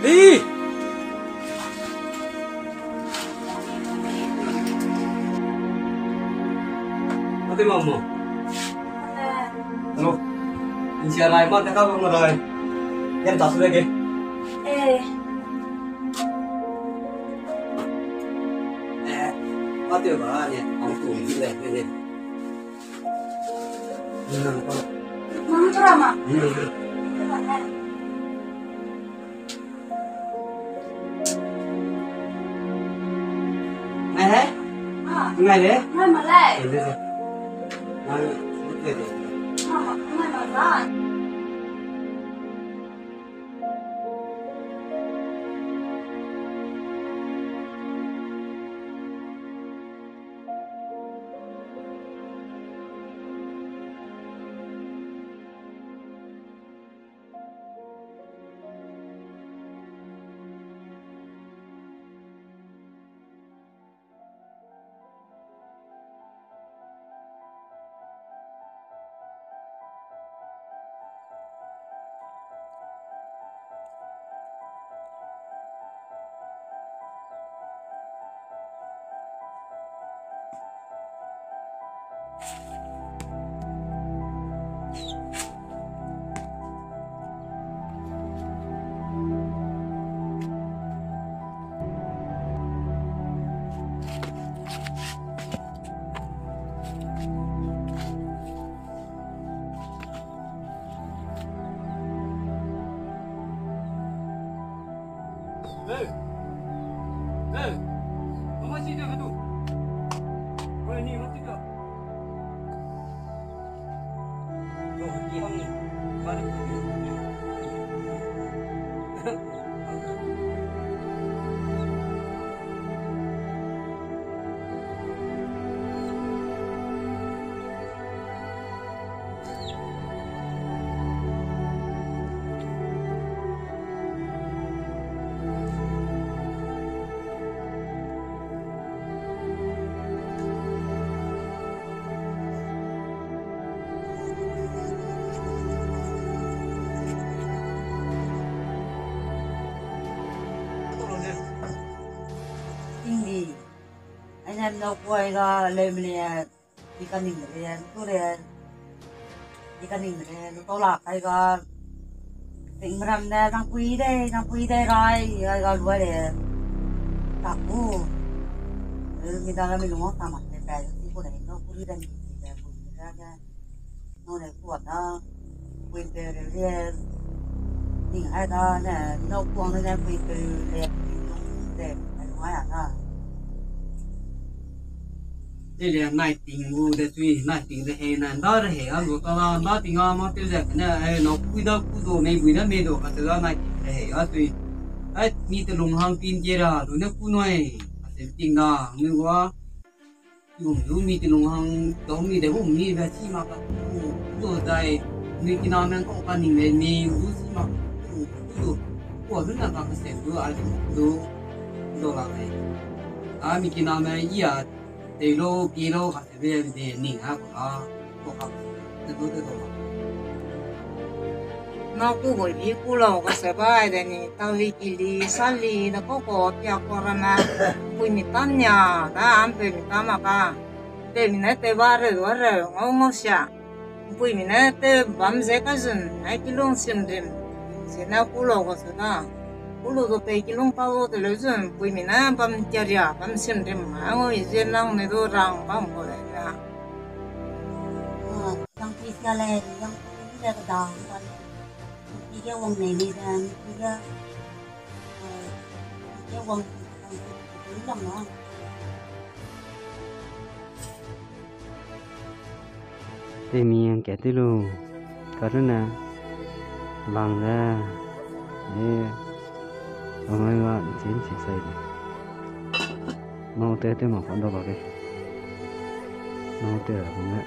Đi. Mati mamu. Lo. Insya Allah iman tak kau mengerai. Yang tak sudah ke? Mati apa ni? Aku tu ni leh ni. Mana tu Rama? Ngay đấy. Ngay mà lại. Ngay đấy. Ngay đấy. Ngay mà lại. Mama sini kat tu. Boleh ni mati tak? Yo, ni hang ni. Balik ni. Anh em đâu quay ra lên liền đi căn đình liền tôi liền đi căn đình liền tôi lạc hay là tỉnh làm đây đang quý đây rồi rồi đuôi để tập u người ta là mình đúng không tao mặc cái cái thì cô này nó quý đây thì là quý ra ra nó này quật nó quên về liền nhìn ai ta nè nó quăng lên quên về liền để phải nói à ta 这里那顶屋的最那顶的黑南到的黑啊，路到那顶啊嘛，就是那哎那贵的没多，可是那顶的黑啊最，哎你的龙行边界啦，都那古弄哎，是顶啊，你话用你的龙行，到你的红你的起码个，都在你给他们搞个你们你有起码，都我是那个谁都啊都啦哎，啊你给他们一啊。对喽，比喽，还是别的宁还不啦，不好，这都嘛。nó cứ bởi vì cú lâu cái sẽ bài đây nè tao vì kỳ đi sát đi nó có tiệc corona bùi mi tan nhà đã ăn bùi mi tan mà cả bùi mi nãy tê ba rồi ngô xia bùi mi nãy tê bám dễ cái gì nãy kí lông xiêm đêm sẽ nãy cú lâu cái sẽ đó cú lâu đó tê kí lông bao tê lấy gì bùi mi nãy bám tiệc ya bám xiêm đêm mà ngô ý năng này đồ rang bám cái này nè yang pisah leh, yang pisah ke dah, tiga wang ni dan tiga wang hilang lah. Temi yang kaya tu lu, kerana bangga, orang orang jenis sesuai ni. Mau tu mau kau dah pakai, mau tu bangga.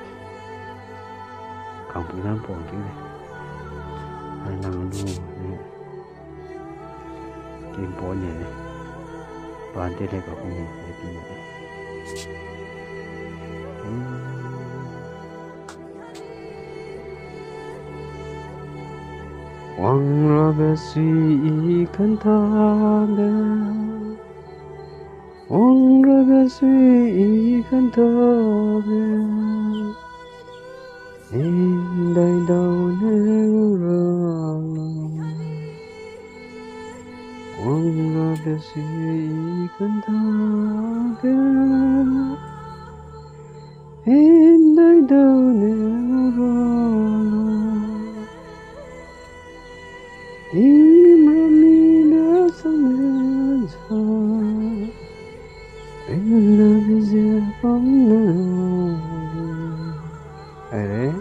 Không bị làm buồn chứ này hay làm luôn này kim bó nhẹ này bàn tay này có không nhẹ để kim nhẹ Hoàng ra về suy khăn thà bè Hoàng ra về suy khăn thà bè in đây đâu nêu rong Hoàng ra về suy khăn thà bè in đây đâu nêu rong im rami đã sang lên xa anh là bây giờ bóng nào ai đấy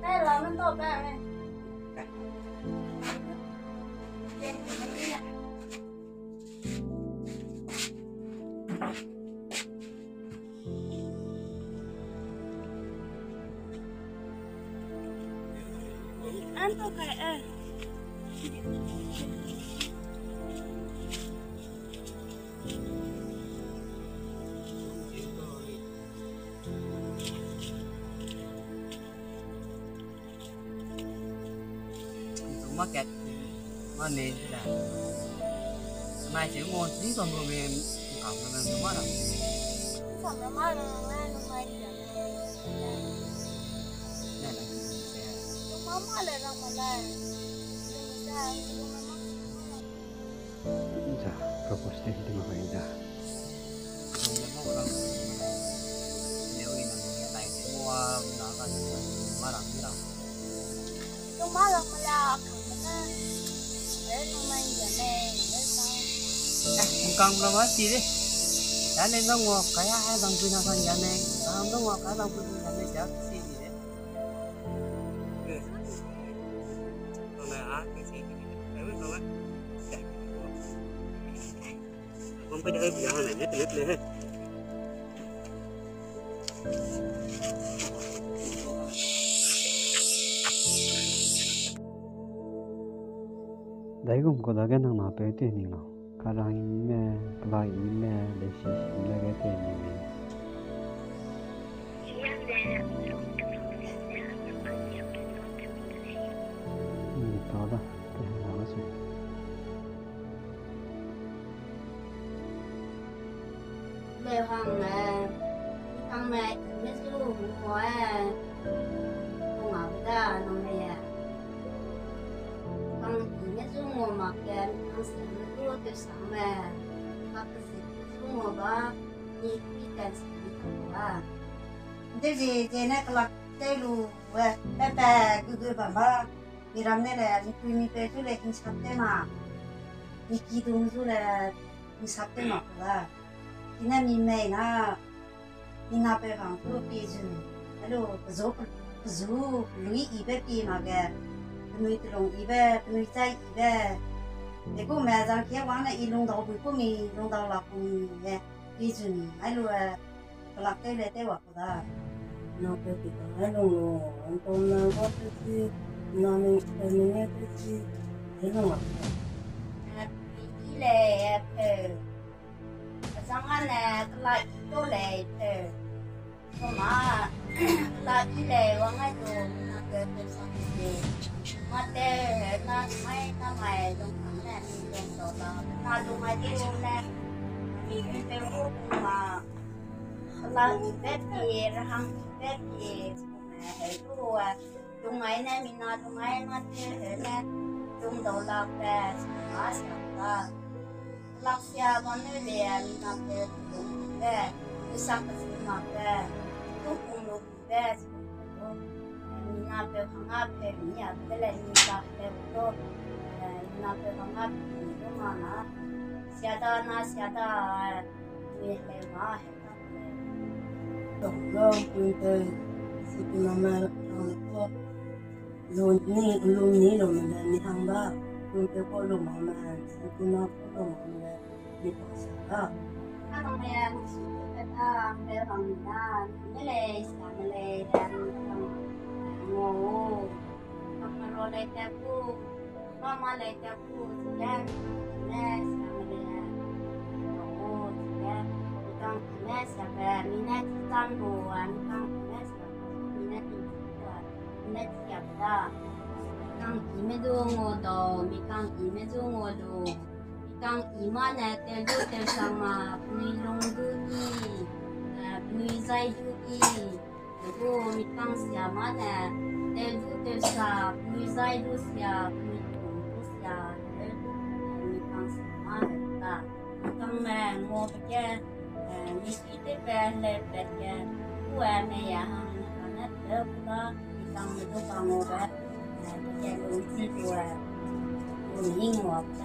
Đây là nó tốt đây này. Ăn tốt cái market money là mai chỉ mua chính còn người mình học là mình mất rồi Sao nó mất rồi nó mày này là mình sẽ nó mất lại rồi mà lại Dạ, propose đi thì mà phải dạ. không có một lần nếu như là tại sẽ mua nó là mất rồi biết đâu nó mất rồi mà là để nó mày giờ này để sao không cần đâu mất gì đi đã nên nó ngọt cái hai đồng tiền nó thành này không nó ngọt cái đồng tiền nó này chả cái gì đấy con này á cái gì đấy biết không á không có chơi bây giờ này nhất nhất lên Đấy cũng có cái nào bé tiền gì nào, cái này mẹ, cái này mẹ để xí là cái tiền gì. Đó đó, cái nào đó rồi. để thằng mẹ mới xuống hỏi không ở đây nó mẹ thằng mới xuống ngồi mặc cái thằng sẽ nó đưa từ sáng mẹ bắt cái gì xuống ngồi ba นี่พี่กันสิว่าเดี๋ยวเจเนี่ยก็ลักได้รู้ว่าแต่คือแบบว่ามีรำเนี่ยแหละมีไปทุเรศมีชัดได้มามีกี่ดวงทุเรศมีชัดได้มาว่าที่นั่นมีแม่นะมีนาไปฟังทุกปีจุนแล้วก็ลุยอีเบปีมาแกลุยตรงอีเบลุยใจอีเบแต่กูแม่จังเขียนว่าเนี่ยอีลงดาวบุกูมีลงดาวหลักกูเนี่ยปีจุนไอ้รู้ว่าหลักได้เลยได้ว่าก็ได้ No te digo, no, entonces no te digo, no me digo, no. ปีเลยจังงั้นแหละก็ไล่ตัวเลยก็มาไล่เลยว่าไงตัวมันเกิดเป็นสังเกตมาเตะน่าไม่ลงทางแน่มีลงตัวเราน่าดูไม่ดีเลยมีเป็นรูปมาไล่เบ็ดเย่รังเบ็ดเย่เห็นตัวตรงไหนเนี่ยมีนาตรงไหนมาเตะเห็นเนี่ยตรงตัวเราแต่มาเสียก็ Laksia banu le na pe tung le usak na pe tu kum lu pe na pe hanga pe ni ya pe le ni sa pe to na pe hanga ni to ma na siada ni le ma he ta Don't go into sitting on my own. Luni lo me ni hamba. Don't go lo mama. Sitting up lo mama. Ni pasara. ถ้าตรงนี้มันสุดก็ต้องเป็นของด้านนี่เลยสามเลยด้านโง่ทำมาโรเลยแต่ผู้มาเลยแต่ผู้สุดแย่แม่สามเลยโง่สุดแย่มีต้องแม่สามแบบมีแม่ตั้งบัวมีต้องแม่สามมีแม่ตีบัวมีแม่เสียบได้ต้องอีไม่ดูโง่โตมีต้องอีไม่ดูโง่ดู当姨妈呢，在路头上嘛，不能弄个你，不能在路里。如果你当下嘛呢，在路头上，不能在路下，不能弄路下，你当下嘛的，你当嘛我不见，你是的白来白的，我还没呀，反正得不到，你当你都帮我呗，不见弄记住了，我应我不的。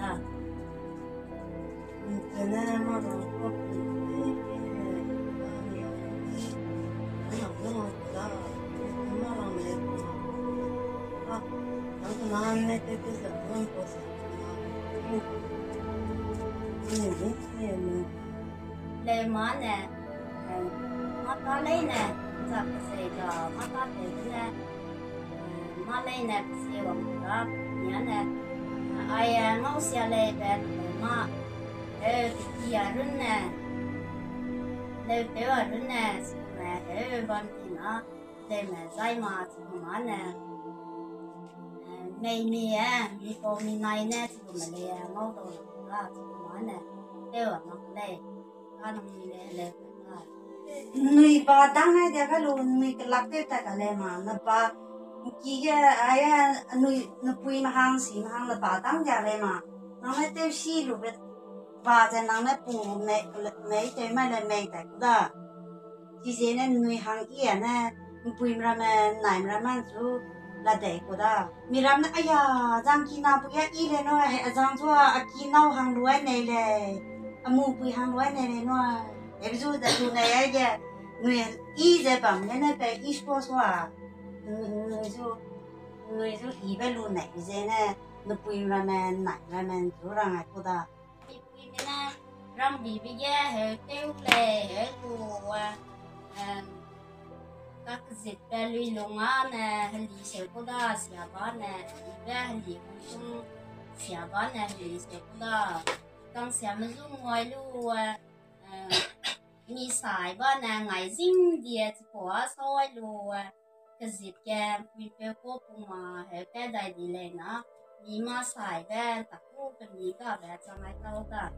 Tenemos los Lê má nè, má ta lấy nè, chặt xe cho má ta để nè, má lấy nè, xe bằng đó, nhớ nè, ai ngấu xe lê bè má, kia run nè, lê béo run nè, mẹ bằng thì nó, lê mẹ dây mà thì má nè, mày mi có mi này nè, thì mà lê ngấu đồ đó, thì má nè, béo nó lê. Nui ba dang hai dia kalau nui kelak tu tak kalau mana ba kiga ayah nui nupui mahang si mahang le ba dang dia le ma nama tu si lu bet ba je nama pu me tu mai le me tak da ki je ne nui hang iya ne nupui meraman nai meraman tu la dei ko da miram na ayah jang ki na pu ya i le no hai jang tu aki nau hang luai nei le amu pui hang luai nei no em chú đã chú này ấy kìa người y giờ bằng nên là phải y sport quá người chú y về luôn này giờ nè nó bùi ramen chú ra ngay cô ta bùi nè rong bì giờ hệ tiêu lệ hệ đồ các dịch về lùi lông á nè hệ lì xèo cô ta xèo bá nè y về hệ lì cũng xèo bá nè hệ lì xèo cô ta đang xèo mà dùng ngoài luมีสายบ้านไงซิ่งเดียที่ผัวซอยรัวกระสิบแกมีเปรี้ยวปุ๊บมาเฮ้ยแกได้ดีเลยนะมีมาสายแกตะกู้เป็นนี้ก็แบบจะไม่เข้ากัน